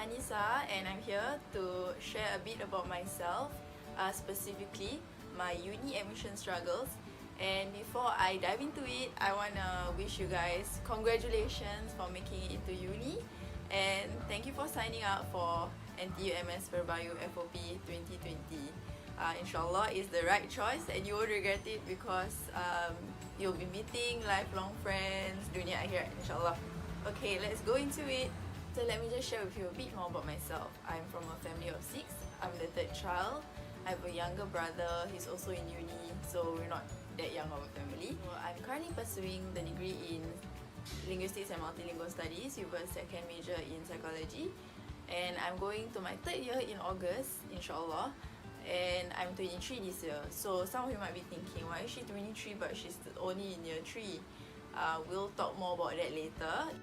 Hanisa, and I'm here to share a bit about myself, specifically my uni admission struggles. And before I dive into it, I wanna wish you guys congratulations for making it into uni, and thank you for signing up for NTU MS Perbaju FOP 2020. Inshallah is the right choice and you won't regret it because you'll be meeting lifelong friends dunia akhirat, inshallah. Okay, let's go into it. So let me just share with you a bit more about myself. I'm from a family of 6. I'm the third child. I have a younger brother. He's also in uni, so we're not that young of a family. So I'm currently pursuing the degree in Linguistics and Multilingual Studies with a second major in Psychology. And I'm going to my third year in August, inshallah. And I'm 23 this year. So some of you might be thinking, why is she 23 but she's only in year 3? We'll talk more about that later.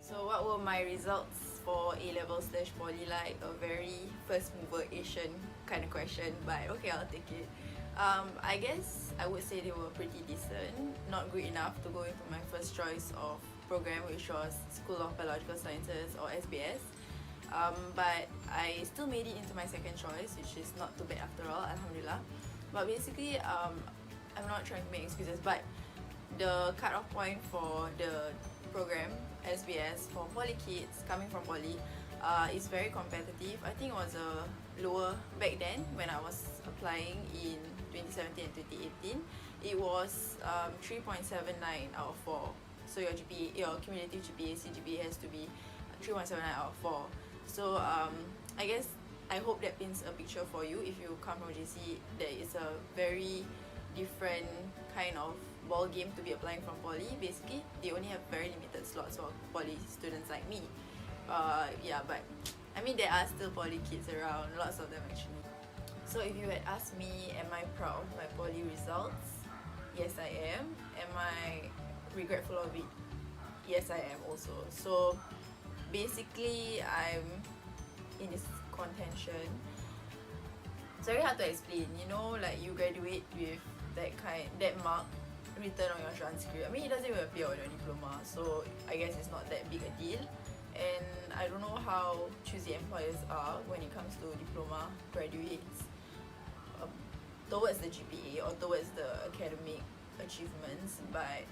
So what were my results for A-level/poly like? A very first mover Asian kind of question, but okay, I'll take it. I guess I would say they were pretty decent. Not good enough to go into my first choice of program, which was School of Biological Sciences or SBS. But I still made it into my second choice, which is not too bad after all, alhamdulillah. But basically, I'm not trying to make excuses, but the cut-off point for the program SBS for poly kids coming from poly is very competitive. I think it was a lower back then when I was applying in 2017 and 2018. It was 3.79 out of 4. So your GPA, your cumulative GPA, CGPA has to be 3.79 out of 4. So I guess I hope that paints a picture for you. If you come from JC, there is a very different kind of ball game to be applying from poly. Basically, they only have very limited slots for poly students like me. Yeah, but I mean there are still poly kids around, lots of them actually. So if you had asked me, am I proud of my poly results? Yes, I am. Am I regretful of it? Yes, I am also. So basically, I'm in this contention. It's very hard to explain, you know, like you graduate with that mark written on your transcript. I mean, it doesn't even appear on your diploma, so I guess it's not that big a deal. And I don't know how choosy employers are when it comes to diploma graduates towards the GPA or towards the academic achievements, but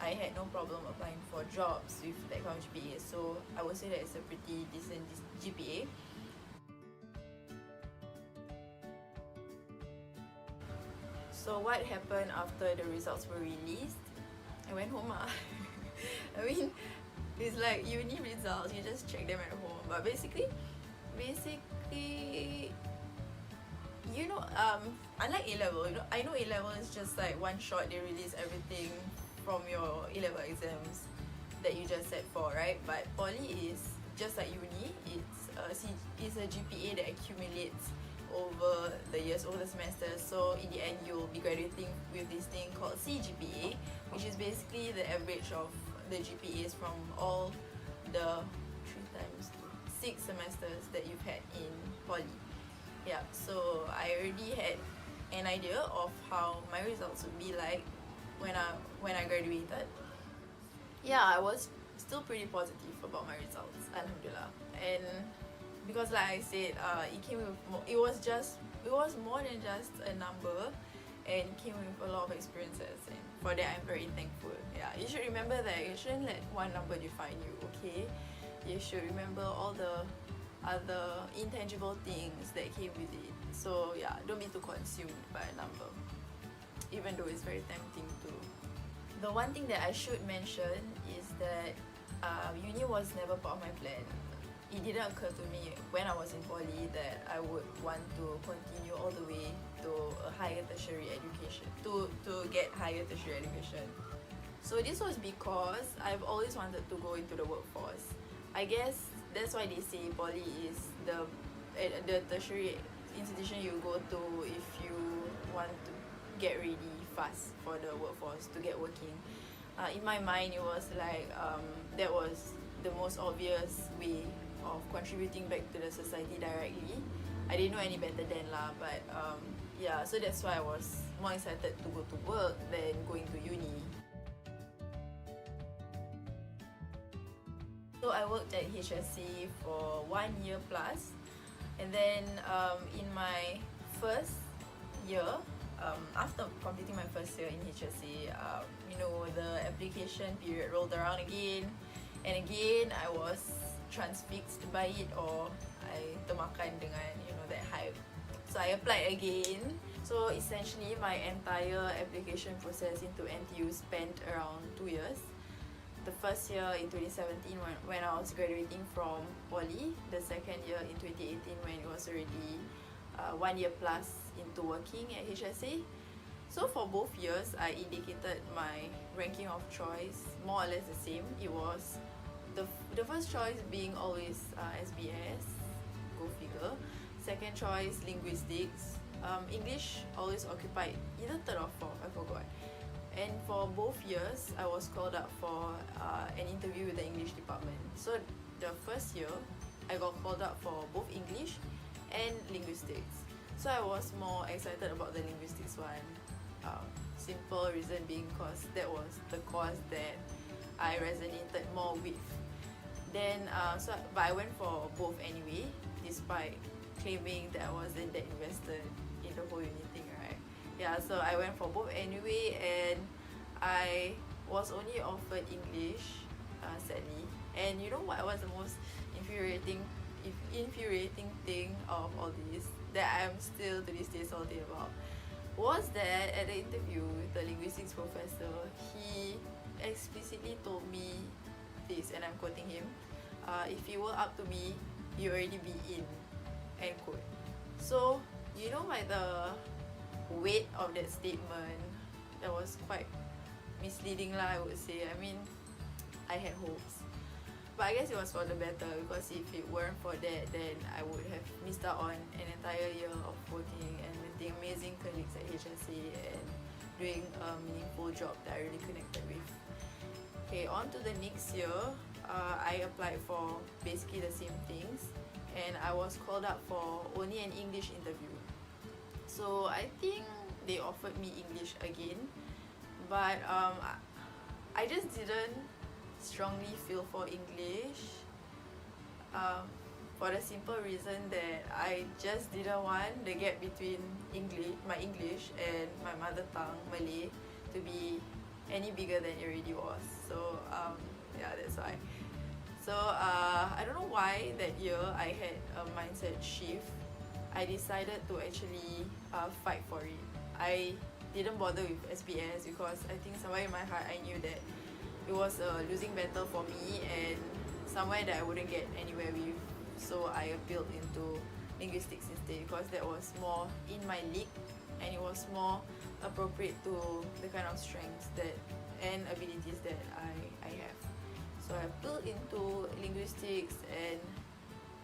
I had no problem applying for jobs with that kind of GPA, so I would say that it's a pretty decent GPA. So what happened after the results were released? I went home. I mean, it's like uni results, you just check them at home. But basically, you know, unlike A-level, you know, I know A-level is just like one shot, they release everything from your A-level exams that you just set for, right? But poly is just like uni. It's a GPA that accumulates over the years, over the semesters. So in the end, you'll be graduating with this thing called CGPA, which is basically the average of the GPAs from all the 6 semesters that you've had in poly. Yeah, so I already had an idea of how my results would be like when I graduated. Yeah, I was still pretty positive about my results, alhamdulillah. And because like I said, it was more than just a number, and it came with a lot of experiences, and for that I'm very thankful. Yeah, you should remember that you shouldn't let one number define you, okay? You should remember all the other intangible things that came with it. So yeah, don't be too consumed by a number, even though it's very tempting to. The one thing that I should mention is that uni was never part of my plan. It didn't occur to me when I was in poly that I would want to continue all the way to a higher tertiary education, to get higher tertiary education. So this was because I've always wanted to go into the workforce. I guess that's why they say poly is the tertiary institution you go to if you want to get ready fast for the workforce, to get working. In my mind, it was like that was the most obvious way of contributing back to the society directly. I didn't know any better then lah, but yeah, so that's why I was more excited to go to work than going to uni. So I worked at HSC for 1 year plus, and then in my first year, after completing my first year in HSC, the application period rolled around again, and again I was transfixed by it, or I termakan dengan that hype. So I applied again. So essentially my entire application process into NTU spent around 2 years. The first year in 2017 when I was graduating from Poly, the second year in 2018 when it was already 1 year plus into working at HSA. So for both years, I indicated my ranking of choice more or less the same. It was the first choice being always SBS, go figure. Second choice, linguistics. English always occupied either third or fourth, I forgot. And for both years, I was called up for an interview with the English department. So the first year, I got called up for both English and linguistics. So I was more excited about the linguistics one. Simple reason being because that was the course that I resonated more with. Then, but I went for both anyway, despite claiming that I wasn't that invested in the whole uni thing, right? Yeah, so I went for both anyway, and I was only offered English, sadly. And you know what was the most infuriating thing of all this that I'm still to this day salty about? Was that at the interview with the linguistics professor, he explicitly told me this, and I'm quoting him, if it were up to me, you already be in, end quote. So, by the weight of that statement, that was quite misleading lah, I would say. I mean, I had hopes. But I guess it was for the better, because if it weren't for that, then I would have missed out on an entire year of working and meeting amazing colleagues at HSC and doing a meaningful job that I really connected with. Okay, on to the next year, I applied for basically the same things, and I was called up for only an English interview. So I think they offered me English again, but I just didn't strongly feel for English, for the simple reason that I just didn't want the gap between my English and my mother tongue, Malay, to be any bigger than it already was. So yeah, that's why. So I don't know why that year I had a mindset shift. I decided to actually fight for it. I didn't bother with SBS because I think somewhere in my heart I knew that it was a losing battle for me and somewhere that I wouldn't get anywhere with. So I appealed into linguistics instead, because that was more in my league and it was more appropriate to the kind of strengths and abilities that I have. So I appealed into linguistics, and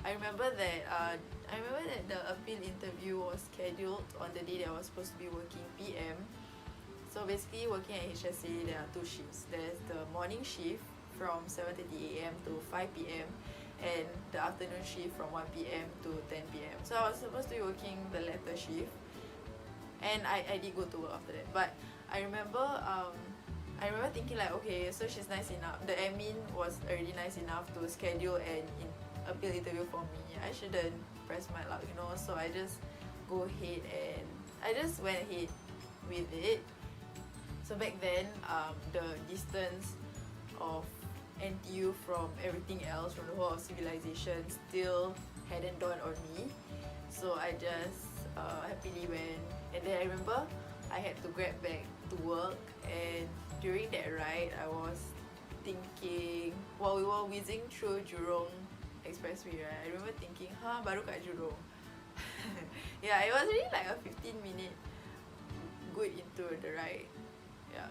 I remember that the appeal interview was scheduled on the day that I was supposed to be working PM. So basically, working at HSC, there are two shifts. There's the morning shift from 7:30 a.m. to 5 p.m. and the afternoon shift from 1 p.m. to 10 p.m. So I was supposed to be working the latter shift, and I did go to work after that. But I remember thinking like, okay, so she's nice enough. The admin was already nice enough to schedule an appeal interview for me. I shouldn't press my luck, So I just go ahead and I just went ahead with it. So back then, the distance of NTU from everything else, from the whole of civilization, still hadn't dawned on me. So I just happily went. And then I remember I had to grab back to work, and during that ride, I was thinking, while we were whizzing through Jurong Expressway, right, I remember thinking, baru kat Jurong. Yeah, it was really like a 15-minute good into the ride. Yeah.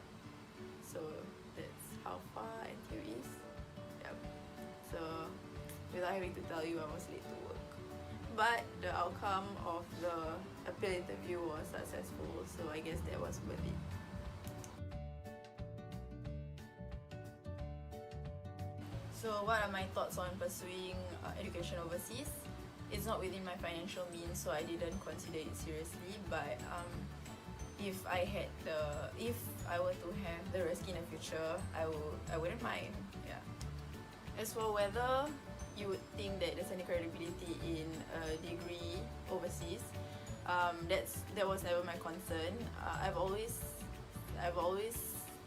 So that's how far NTU is. Yeah. So without having to tell you, I was late to work. But the outcome of the appeal interview was successful, so I guess that was worth it. So what are my thoughts on pursuing education overseas? It's not within my financial means, so I didn't consider it seriously. But if I were to have the risk in the future, I wouldn't mind. Yeah. As for whether you would think that there's any credibility in a degree overseas, that was never my concern. I've always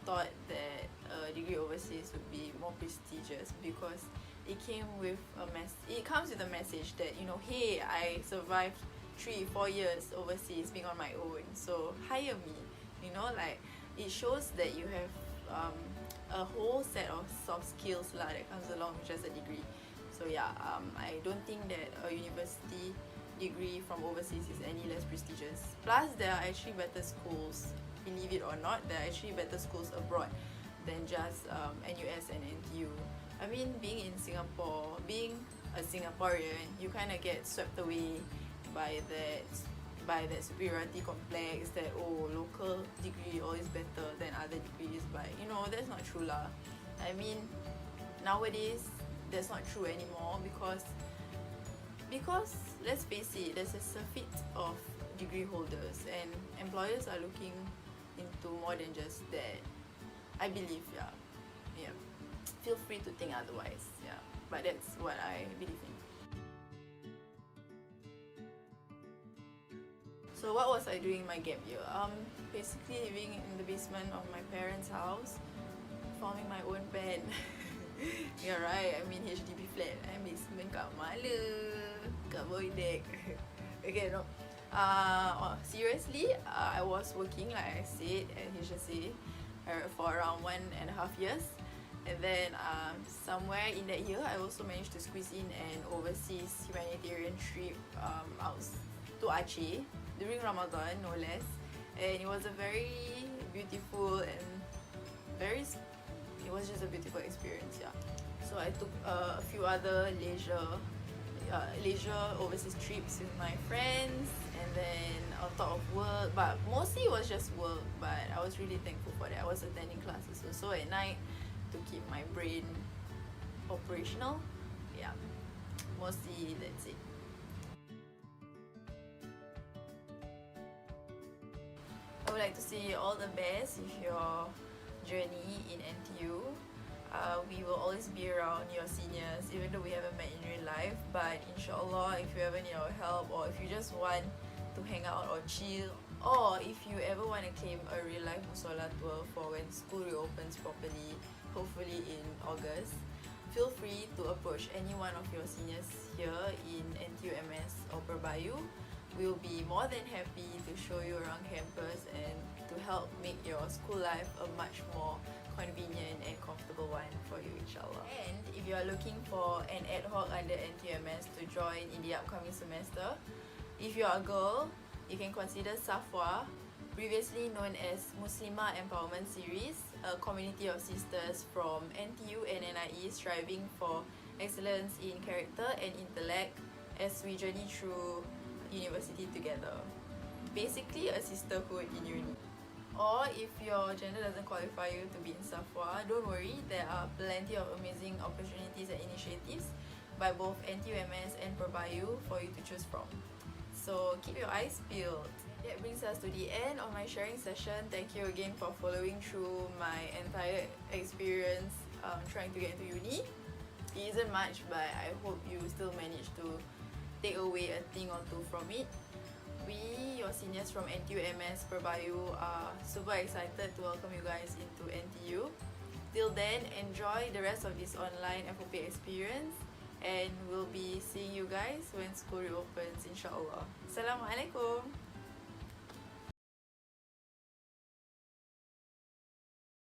thought that a degree overseas would be more prestigious because it comes with a message that, you know, hey, I survived 3-4 years overseas being on my own, so hire me. You know, like, it shows that you have a whole set of soft skills that comes along with just a degree. So yeah, I don't think that a university degree from overseas is any less prestigious. Plus, there are actually better schools, believe it or not, there are actually better schools abroad than just NUS and NTU. I mean, being in Singapore, being a Singaporean, you kind of get swept away by that superiority complex that, oh, local degree always better than other degrees, but you know, that's not true lah. I mean, nowadays that's not true anymore because let's face it, there's a surfeit of degree holders and employers are looking into more than just that. I believe, yeah. Feel free to think otherwise, yeah. But that's what I believe in. So what was I doing in my gap year? Basically living in the basement of my parents' house, forming my own band. Yeah, right. I mean, HDB flat. Basement kat mana? Kat void deck. Okay, no. Seriously, I was working, like I said, at HSA for around 1.5 years. And then somewhere in that year, I also managed to squeeze in an overseas humanitarian trip out to Aceh during Ramadan, no less. And it was a very beautiful and it was just a beautiful experience, yeah. So I took a few other leisure overseas trips with my friends, and then on top of work, but mostly it was just work, but I was really thankful for that. I was attending classes also at night to keep my brain operational. Yeah, mostly that's it. I would like to say all the best with your journey in NTU. We will always be around your seniors, even though we haven't met in real life. But inshallah, if you ever need our help, or if you just want to hang out or chill, or if you ever want to claim a real life musola tour for when school reopens properly, hopefully in August, feel free to approach any one of your seniors here in NTU MS or Perbayu. We'll be more than happy to show you around campus and to help make your school life a much more convenient and comfortable one for you, inshallah. And if you are looking for an ad hoc under NTU-MS to join in the upcoming semester, if you are a girl, you can consider SAFWA, previously known as Muslimah Empowerment Series, a community of sisters from NTU and NIE striving for excellence in character and intellect as we journey through university together. Basically a sisterhood in uni. Or if your gender doesn't qualify you to be in SAFWA, don't worry, there are plenty of amazing opportunities and initiatives by both NTU-MS and Perbayu for you to choose from. So keep your eyes peeled. That brings us to the end of my sharing session. Thank you again for following through my entire experience trying to get into uni. It isn't much, but I hope you still manage to take away a thing or two from it. We, your seniors from NTU-MS Perbayu, are super excited to welcome you guys into NTU. Till then, enjoy the rest of this online FOP experience, and we'll be seeing you guys when school reopens, inshallah. Assalamualaikum.